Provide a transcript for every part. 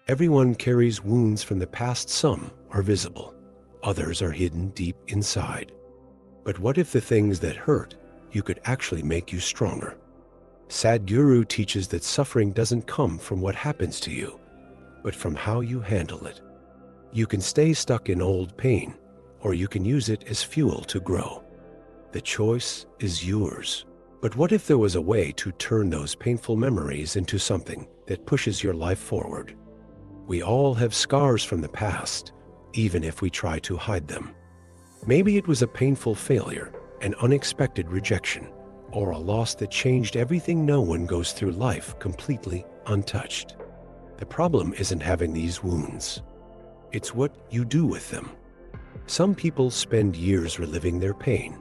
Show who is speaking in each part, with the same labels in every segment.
Speaker 1: Everyone carries wounds from the past. Some are visible, others are hidden deep inside. But what if the things that hurt you could actually make you stronger? Sadhguru teaches that suffering doesn't come from what happens to you, but from how you handle it. You can stay stuck in old pain, or you can use it as fuel to grow. The choice is yours. But what if there was a way to turn those painful memories into something that pushes your life forward? We all have scars from the past, even if we try to hide them. Maybe it was a painful failure, an unexpected rejection, or a loss that changed everything. No one goes through life completely untouched. The problem isn't having these wounds. It's what you do with them. Some people spend years reliving their pain,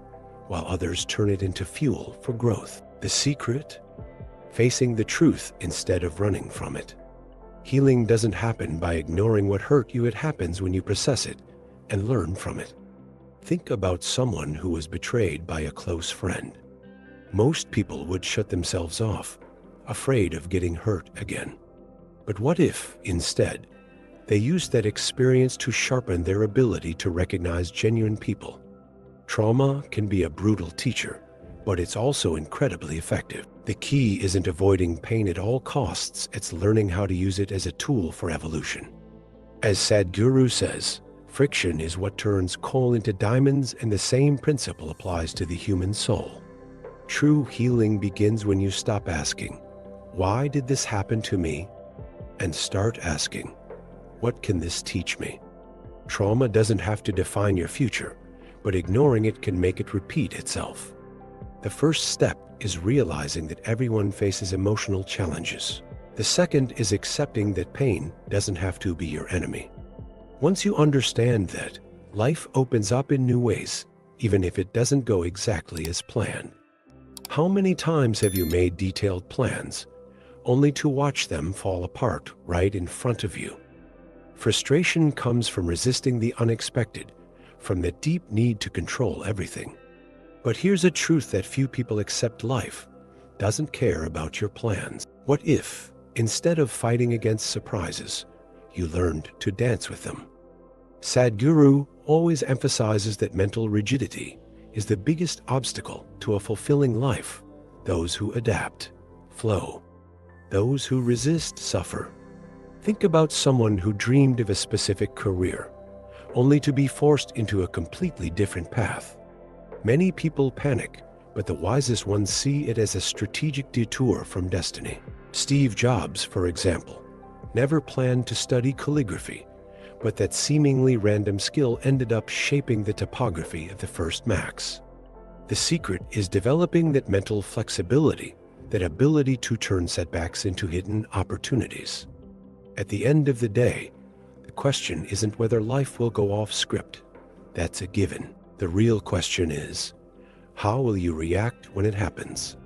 Speaker 1: while others turn it into fuel for growth. The secret? Facing the truth instead of running from it. Healing doesn't happen by ignoring what hurt you. It happens when you process it and learn from it. Think about someone who was betrayed by a close friend. Most people would shut themselves off, afraid of getting hurt again. But what if, instead, they used that experience to sharpen their ability to recognize genuine people? Trauma can be a brutal teacher, but it's also incredibly effective. The key isn't avoiding pain at all costs, it's learning how to use it as a tool for evolution. As Sadhguru says, friction is what turns coal into diamonds, and the same principle applies to the human soul. True healing begins when you stop asking, "Why did this happen to me?" and start asking, "What can this teach me?" Trauma doesn't have to define your future, but ignoring it can make it repeat itself. The first step is realizing that everyone faces emotional challenges. The second is accepting that pain doesn't have to be your enemy. Once you understand that, life opens up in new ways, even if it doesn't go exactly as planned. How many times have you made detailed plans, only to watch them fall apart right in front of you? Frustration comes from resisting the unexpected, from the deep need to control everything. But here's a truth that few people accept: life doesn't care about your plans. What if, instead of fighting against surprises, you learned to dance with them? Sadhguru always emphasizes that mental rigidity is the biggest obstacle to a fulfilling life. Those who adapt flow. Those who resist suffer. Think about someone who dreamed of a specific career, only to be forced into a completely different path. Many people panic, but the wisest ones see it as a strategic detour from destiny. Steve Jobs, for example, never planned to study calligraphy, but that seemingly random skill ended up shaping the typography of the first Macs. The secret is developing that mental flexibility, that ability to turn setbacks into hidden opportunities. At the end of the day, the question isn't whether life will go off script. That's a given. The real question is, how will you react when it happens?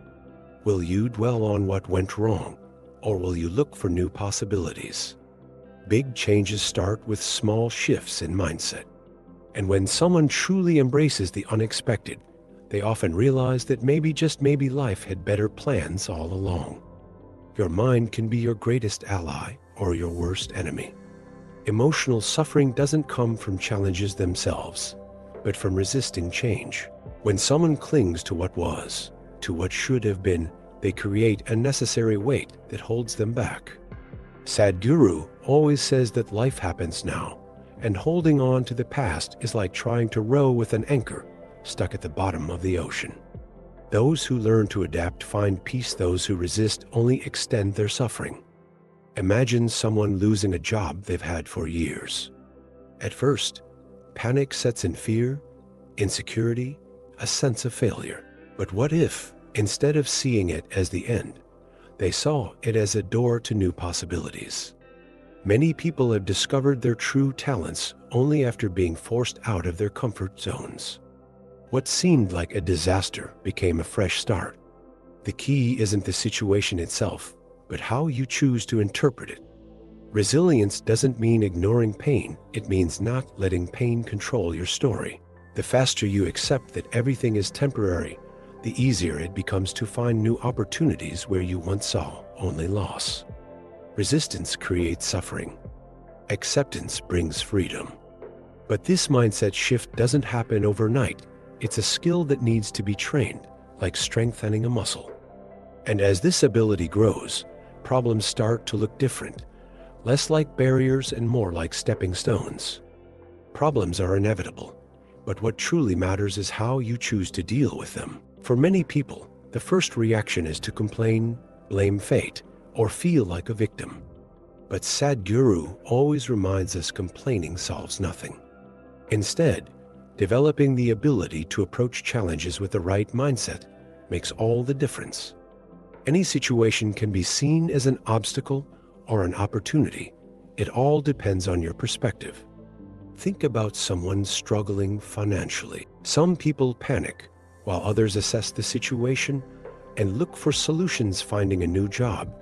Speaker 1: Will you dwell on what went wrong, or will you look for new possibilities? Big changes start with small shifts in mindset. And when someone truly embraces the unexpected, they often realize that maybe, just maybe, life had better plans all along. Your mind can be your greatest ally or your worst enemy. Emotional suffering doesn't come from challenges themselves, but from resisting change. When someone clings to what was, to what should have been, they create a necessary weight that holds them back. Sadhguru always says that life happens now, and holding on to the past is like trying to row with an anchor stuck at the bottom of the ocean. Those who learn to adapt find peace. Those who resist only extend their suffering. Imagine someone losing a job they've had for years. At first, panic sets in: fear, insecurity, a sense of failure. But what if, instead of seeing it as the end, they saw it as a door to new possibilities? Many people have discovered their true talents only after being forced out of their comfort zones. What seemed like a disaster became a fresh start. The key isn't the situation itself, but how you choose to interpret it. Resilience doesn't mean ignoring pain, it means not letting pain control your story. The faster you accept that everything is temporary, the easier it becomes to find new opportunities where you once saw only loss. Resistance creates suffering, Acceptance brings freedom. But this mindset shift doesn't happen overnight. It's a skill that needs to be trained, like strengthening a muscle. And as this ability grows, problems start to look different, less like barriers and more like stepping stones. Problems are inevitable, but what truly matters is how you choose to deal with them. For many people, the first reaction is to complain, blame fate, or feel like a victim. But Sadhguru always reminds us complaining solves nothing. Instead, developing the ability to approach challenges with the right mindset makes all the difference. Any situation can be seen as an obstacle or an opportunity. It all depends on your perspective. Think about someone struggling financially. Some people panic, while others assess the situation and look for solutions, finding a new job,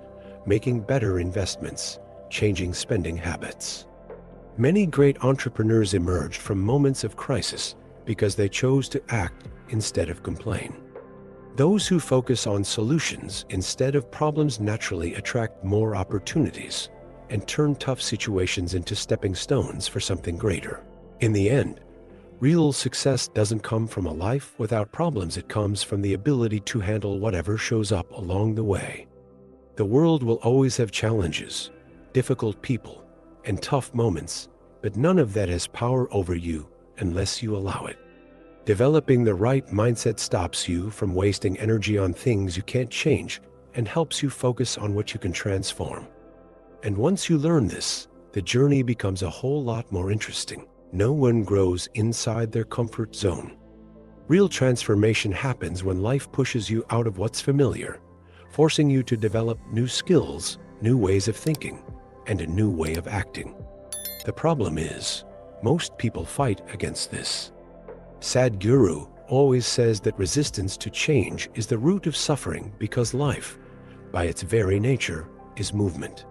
Speaker 1: making better investments, changing spending habits. Many great entrepreneurs emerged from moments of crisis because they chose to act instead of complain. Those who focus on solutions instead of problems naturally attract more opportunities and turn tough situations into stepping stones for something greater. In the end, real success doesn't come from a life without problems. It comes from the ability to handle whatever shows up along the way. The world will always have challenges, difficult people, and tough moments, but none of that has power over you unless you allow it. Developing the right mindset stops you from wasting energy on things you can't change and helps you focus on what you can transform. And once you learn this, the journey becomes a whole lot more interesting. No one grows inside their comfort zone. Real transformation happens when life pushes you out of what's familiar, forcing you to develop new skills, new ways of thinking, and a new way of acting. The problem is, most people fight against this. Sadhguru always says that resistance to change is the root of suffering because life, by its very nature, is movement.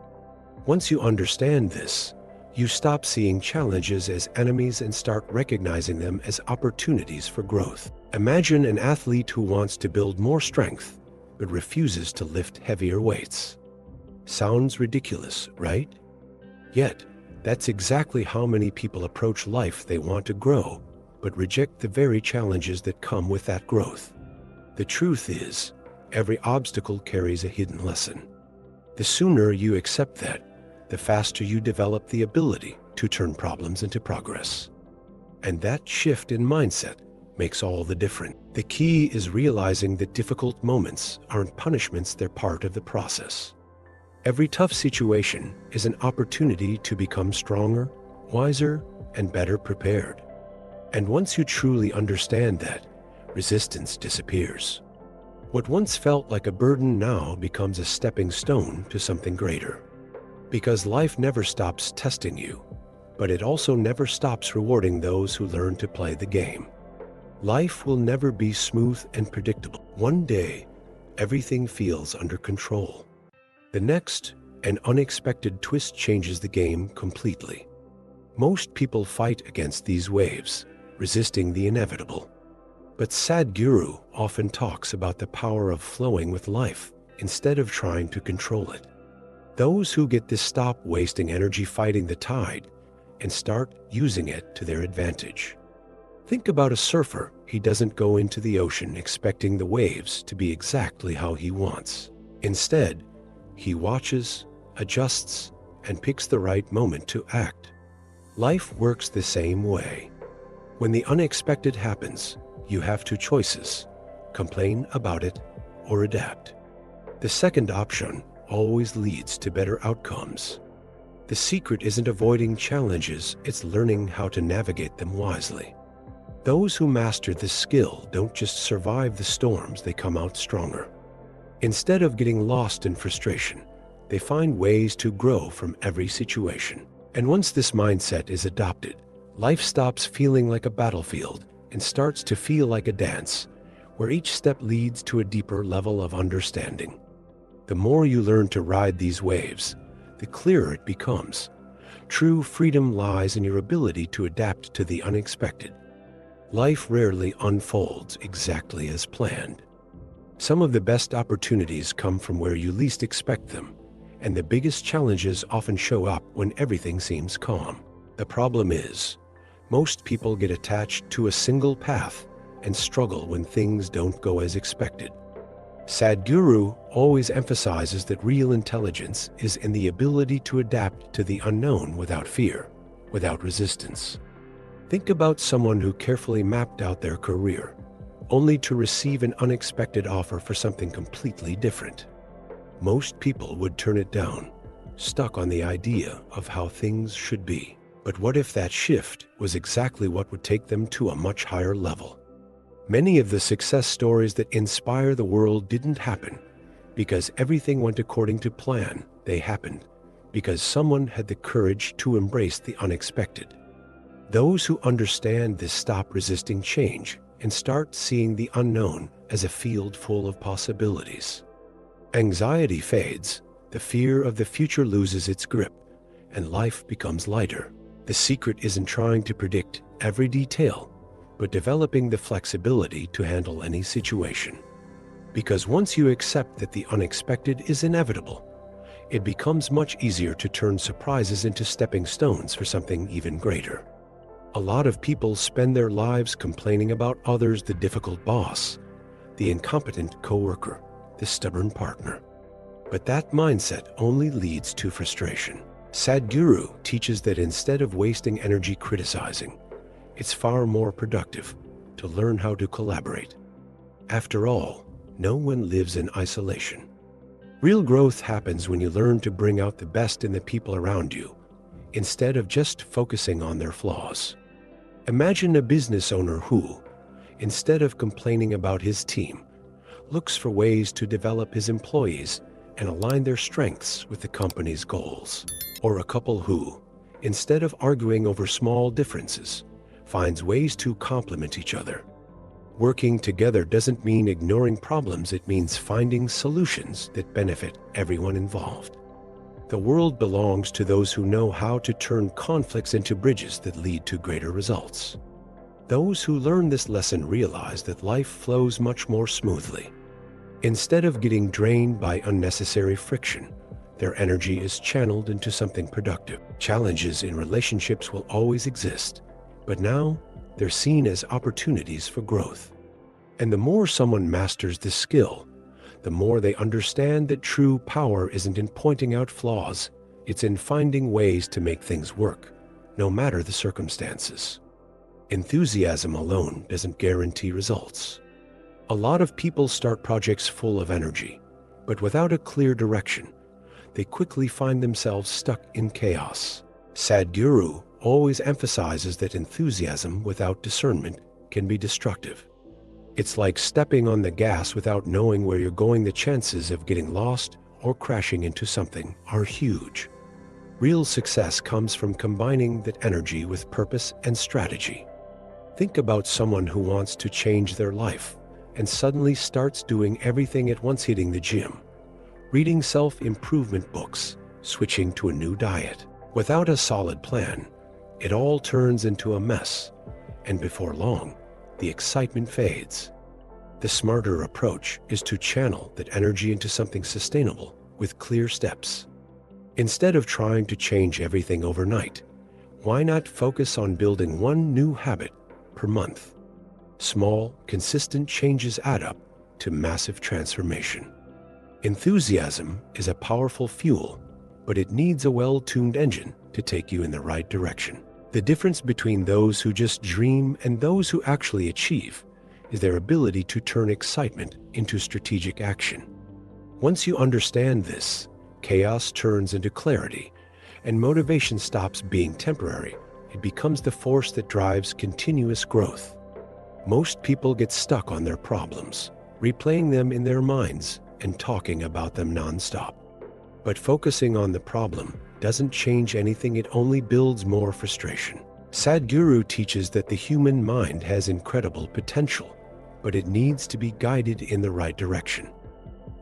Speaker 1: Once you understand this, you stop seeing challenges as enemies and start recognizing them as opportunities for growth. Imagine an athlete who wants to build more strength, but refuses to lift heavier weights. Sounds ridiculous, right? Yet, that's exactly how many people approach life. They want to grow, but reject the very challenges that come with that growth. The truth is, every obstacle carries a hidden lesson. The sooner you accept that, the faster you develop the ability to turn problems into progress. And that shift in mindset makes all the difference. The key is realizing that difficult moments aren't punishments, they're part of the process. Every tough situation is an opportunity to become stronger, wiser, and better prepared. And once you truly understand that, resistance disappears. What once felt like a burden now becomes a stepping stone to something greater. Because life never stops testing you, but it also never stops rewarding those who learn to play the game. Life will never be smooth and predictable. One day, everything feels under control. The next, an unexpected twist changes the game completely. Most people fight against these waves, resisting the inevitable. But Sadhguru often talks about the power of flowing with life instead of trying to control it. Those who get this stop wasting energy fighting the tide and start using it to their advantage. Think about a surfer. He doesn't go into the ocean expecting the waves to be exactly how he wants. Instead, he watches, adjusts, and picks the right moment to act. Life works the same way. When the unexpected happens, you have two choices: complain about it or adapt. The second option always leads to better outcomes. The secret isn't avoiding challenges, it's learning how to navigate them wisely. Those who master this skill don't just survive the storms, they come out stronger. Instead of getting lost in frustration, they find ways to grow from every situation. And once this mindset is adopted, life stops feeling like a battlefield and starts to feel like a dance, where each step leads to a deeper level of understanding. The more you learn to ride these waves, the clearer it becomes. True freedom lies in your ability to adapt to the unexpected. Life rarely unfolds exactly as planned. Some of the best opportunities come from where you least expect them, And the biggest challenges often show up when everything seems calm. The problem is, most people get attached to a single path and struggle when things don't go as expected. Sadhguru always emphasizes that real intelligence is in the ability to adapt to the unknown without fear, without resistance. Think about someone who carefully mapped out their career, only to receive an unexpected offer for something completely different. Most people would turn it down, stuck on the idea of how things should be. But what if that shift was exactly what would take them to a much higher level? Many of the success stories that inspire the world didn't happen because everything went according to plan. They happened because someone had the courage to embrace the unexpected. Those who understand this stop resisting change and start seeing the unknown as a field full of possibilities. Anxiety fades, the fear of the future loses its grip, and life becomes lighter. The secret isn't trying to predict every detail, but developing the flexibility to handle any situation. Because once you accept that the unexpected is inevitable, it becomes much easier to turn surprises into stepping stones for something even greater. A lot of people spend their lives complaining about others, the difficult boss, the incompetent coworker, the stubborn partner. But that mindset only leads to frustration. Sadhguru teaches that instead of wasting energy criticizing, it's far more productive to learn how to collaborate. After all, no one lives in isolation. Real growth happens when you learn to bring out the best in the people around you, instead of just focusing on their flaws. Imagine a business owner who, instead of complaining about his team, looks for ways to develop his employees and align their strengths with the company's goals. Or a couple who, instead of arguing over small differences, finds ways to complement each other. Working together doesn't mean ignoring problems, it means finding solutions that benefit everyone involved. The world belongs to those who know how to turn conflicts into bridges that lead to greater results. Those who learn this lesson realize that life flows much more smoothly. Instead of getting drained by unnecessary friction, their energy is channeled into something productive. Challenges in relationships will always exist, but now they're seen as opportunities for growth. And the more someone masters this skill, the more they understand that true power isn't in pointing out flaws, it's in finding ways to make things work, no matter the circumstances. Enthusiasm alone doesn't guarantee results. A lot of people start projects full of energy, but without a clear direction, they quickly find themselves stuck in chaos. Sadhguru always emphasizes that enthusiasm without discernment can be destructive. It's like stepping on the gas without knowing where you're going. The chances of getting lost or crashing into something are huge. Real success comes from combining that energy with purpose and strategy. Think about someone who wants to change their life and suddenly starts doing everything at once: hitting the gym, reading self-improvement books, switching to a new diet. Without a solid plan, it all turns into a mess, and before long, the excitement fades. The smarter approach is to channel that energy into something sustainable with clear steps. Instead of trying to change everything overnight, why not focus on building one new habit per month? Small, consistent changes add up to massive transformation. Enthusiasm is a powerful fuel, but it needs a well-tuned engine to take you in the right direction. The difference between those who just dream and those who actually achieve is their ability to turn excitement into strategic action. Once you understand this, chaos turns into clarity, and motivation stops being temporary. It becomes the force that drives continuous growth. Most people get stuck on their problems, replaying them in their minds and talking about them nonstop. But focusing on the problem doesn't change anything, it only builds more frustration. Sadhguru teaches that the human mind has incredible potential, but it needs to be guided in the right direction.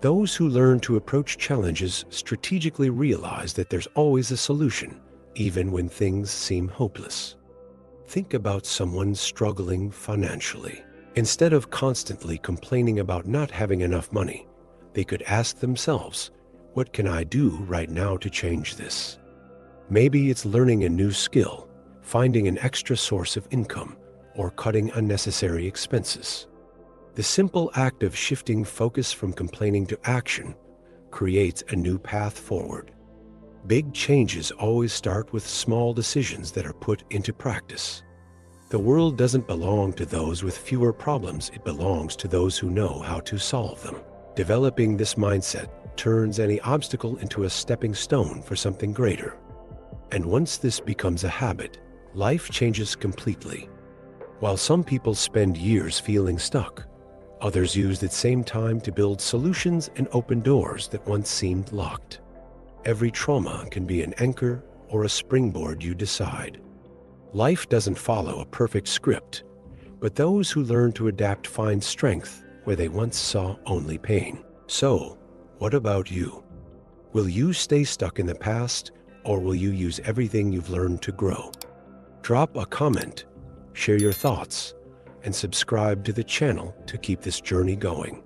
Speaker 1: Those who learn to approach challenges strategically realize that there's always a solution, even when things seem hopeless. Think about someone struggling financially. Instead of constantly complaining about not having enough money, they could ask themselves, What can I do right now to change this? Maybe it's learning a new skill, finding an extra source of income, or cutting unnecessary expenses. The simple act of shifting focus from complaining to action creates a new path forward. Big changes always start with small decisions that are put into practice. The world doesn't belong to those with fewer problems, it belongs to those who know how to solve them. Developing this mindset turns any obstacle into a stepping stone for something greater. And once this becomes a habit, life changes completely. While some people spend years feeling stuck, others use that same time to build solutions and open doors that once seemed locked. Every trauma can be an anchor or a springboard, you decide. Life doesn't follow a perfect script, but those who learn to adapt find strength where they once saw only pain. So, what about you? Will you stay stuck in the past, or will you use everything you've learned to grow? Drop a comment, share your thoughts, and subscribe to the channel to keep this journey going.